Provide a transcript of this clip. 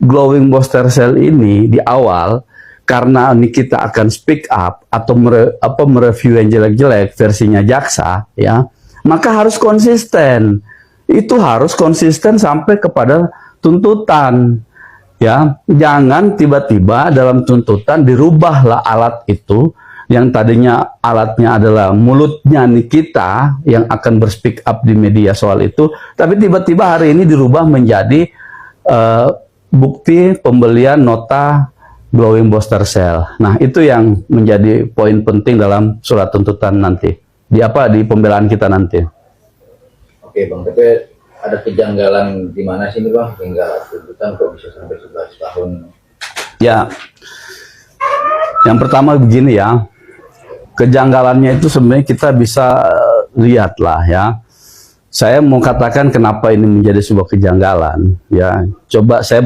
glowing booster cell ini di awal, karena ini kita akan speak up atau mereview yang jelek-jelek versinya jaksa, ya, maka harus konsisten. Itu harus konsisten sampai kepada tuntutan, ya. Jangan tiba-tiba dalam tuntutan dirubahlah alat itu, yang tadinya alatnya adalah mulutnya Nikita yang akan berspeak up di media soal itu, tapi tiba-tiba hari ini dirubah menjadi bukti pembelian nota glowing booster cell. Nah, itu yang menjadi poin penting dalam surat tuntutan nanti. Di pembelaan kita nanti. Oke, Bang. Tapi ada kejanggalan di mana sih, Bang? Hingga tuntutan kok bisa sampai 11 tahun? Ya. Yang pertama begini ya. Kejanggalannya itu sebenarnya kita bisa lihatlah ya. Saya mau katakan kenapa ini menjadi sebuah kejanggalan ya. Coba saya